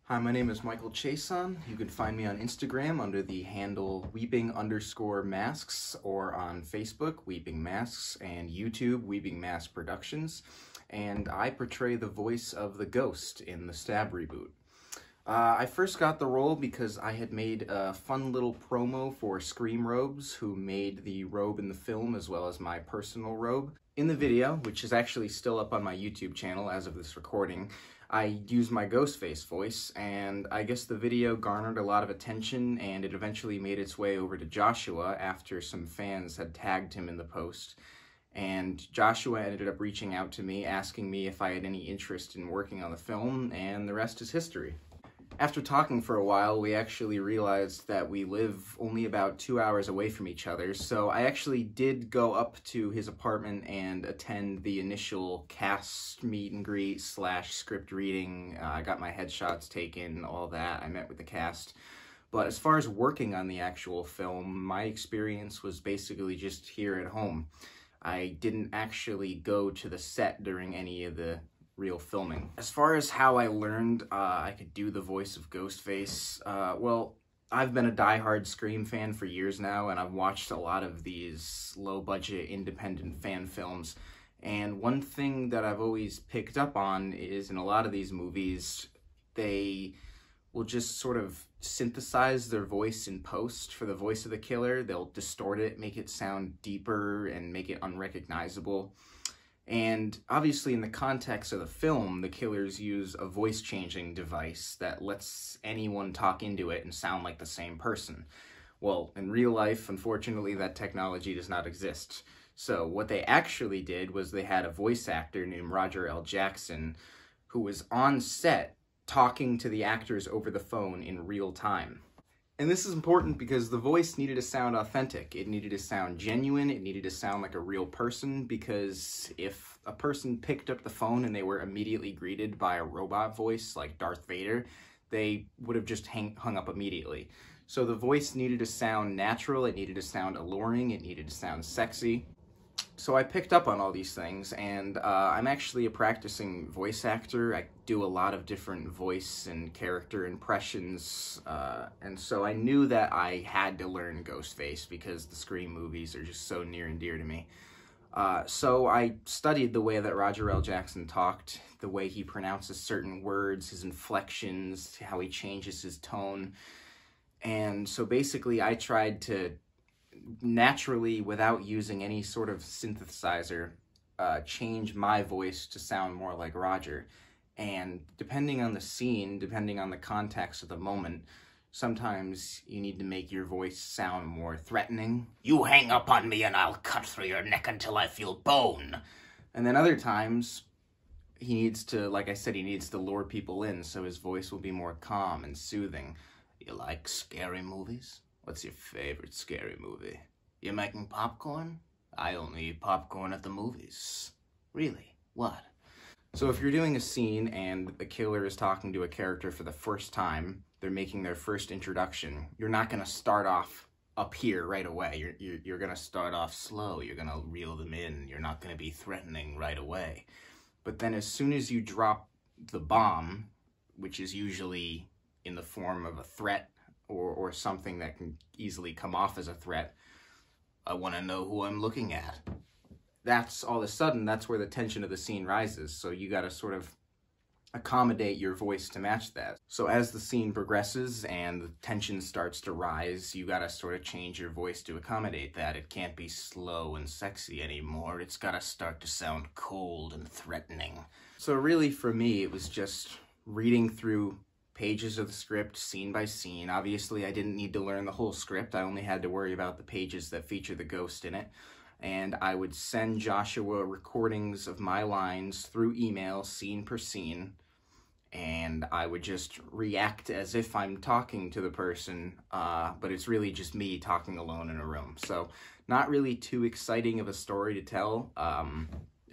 Hi, my name is Michael Chaisson. You can find me on Instagram under the handle weeping_masks, or on Facebook, Weeping Masks, and YouTube, Weeping Mask Productions. And I portray the voice of the ghost in the Stab reboot. I first got the role because I had made a fun little promo for Scream Robes, who made the robe in the film as well as my personal robe. In the video, which is actually still up on my YouTube channel as of this recording, I used my Ghostface voice, and I guess the video garnered a lot of attention, and it eventually made its way over to Joshua after some fans had tagged him in the post. And Joshua ended up reaching out to me, asking me if I had any interest in working on the film, and the rest is history. After talking for a while, we actually realized that we live only about 2 hours away from each other, so I actually did go up to his apartment and attend the initial cast meet and greet / script reading. I got my headshots taken, all that. I met with the cast. But as far as working on the actual film, my experience was basically just here at home. I didn't actually go to the set during any of the real filming. As far as how I learned I could do the voice of Ghostface, well, I've been a diehard Scream fan for years now, and I've watched a lot of these low-budget independent fan films, and one thing that I've always picked up on is in a lot of these movies, they will just sort of synthesize their voice in post for the voice of the killer. They'll distort it, make it sound deeper, and make it unrecognizable. And obviously in the context of the film, the killers use a voice-changing device that lets anyone talk into it and sound like the same person. Well, in real life, unfortunately, that technology does not exist. So what they actually did was they had a voice actor named Roger L. Jackson who was on set talking to the actors over the phone in real time. And this is important because the voice needed to sound authentic. It needed to sound genuine. It needed to sound like a real person, because if a person picked up the phone and they were immediately greeted by a robot voice like Darth Vader, they would have just hung up immediately. So the voice needed to sound natural. It needed to sound alluring. It needed to sound sexy. So I picked up on all these things, and I'm actually a practicing voice actor. I do a lot of different voice and character impressions, and so I knew that I had to learn Ghostface because the Scream movies are just so near and dear to me. So I studied the way that Roger L. Jackson talked, the way he pronounces certain words, his inflections, how he changes his tone, and so basically I tried to naturally, without using any sort of synthesizer, change my voice to sound more like Roger. And depending on the scene, depending on the context of the moment, sometimes you need to make your voice sound more threatening. You hang up on me and I'll cut through your neck until I feel bone. And then other times, he needs to, like I said, he needs to lure people in, so his voice will be more calm and soothing. You like scary movies? What's your favorite scary movie? You're making popcorn? I only eat popcorn at the movies. Really? What? So if you're doing a scene and the killer is talking to a character for the first time, they're making their first introduction, you're not going to start off up here right away. You're going to start off slow. You're going to reel them in. You're not going to be threatening right away. But then as soon as you drop the bomb, which is usually in the form of a threat, or something that can easily come off as a threat, I want to know who I'm looking at. That's all of a sudden, that's where the tension of the scene rises. So you got to sort of accommodate your voice to match that. So as the scene progresses and the tension starts to rise, you got to sort of change your voice to accommodate that. It can't be slow and sexy anymore. It's got to start to sound cold and threatening. So really for me, it was just reading through pages of the script, scene by scene. Obviously, I didn't need to learn the whole script. I only had to worry about the pages that feature the ghost in it. And I would send Joshua recordings of my lines through email, scene per scene, and I would just react as if I'm talking to the person, but it's really just me talking alone in a room. So not really too exciting of a story to tell.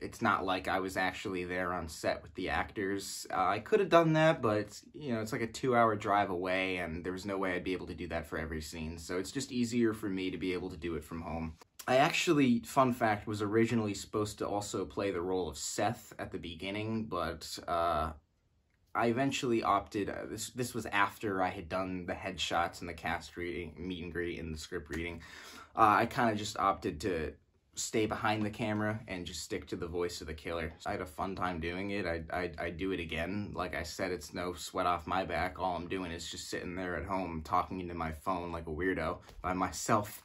It's not like I was actually there on set with the actors. I could have done that, but it's like a 2-hour drive away, and there was no way I'd be able to do that for every scene. So it's just easier for me to be able to do it from home. I actually, fun fact, was originally supposed to also play the role of Seth at the beginning, but I I eventually opted, this was after I had done the headshots and the cast reading, meet and greet, and the script reading. I kind of just opted to stay behind the camera and just stick to the voice of the killer. I had a fun time doing it. I'd do it again. Like I said, it's no sweat off my back. All I'm doing is just sitting there at home talking into my phone like a weirdo by myself,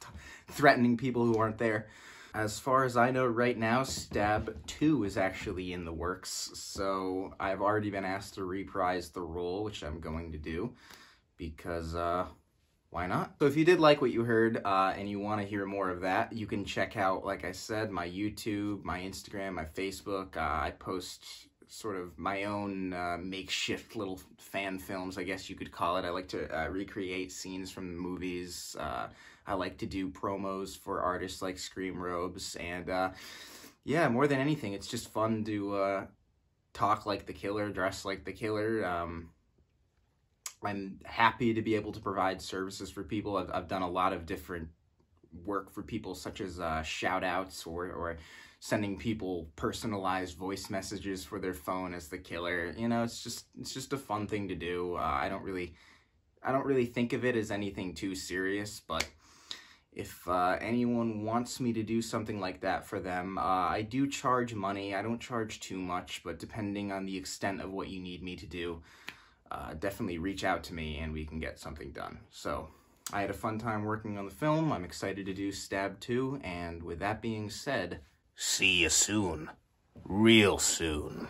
threatening people who aren't there. As far as I know right now, Stab 2 is actually in the works, so I've already been asked to reprise the role, which I'm going to do, because, why not? So if you did like what you heard, and you want to hear more of that, you can check out, like I said, my YouTube, my Instagram, my Facebook. I post sort of my own makeshift little fan films, I guess you could call it. I like to recreate scenes from the movies. I like to do promos for artists like Scream Robes, and yeah, more than anything, it's just fun to talk like the killer, dress like the killer. I'm happy to be able to provide services for people. I've done a lot of different work for people, such as shout-outs or sending people personalized voice messages for their phone as the killer. You know, it's just a fun thing to do. I don't really think of it as anything too serious, but if anyone wants me to do something like that for them, I do charge money. I don't charge too much, but depending on the extent of what you need me to do, definitely reach out to me and we can get something done. So I had a fun time working on the film. I'm excited to do Stab 2, and with that being said, see you soon. Real soon.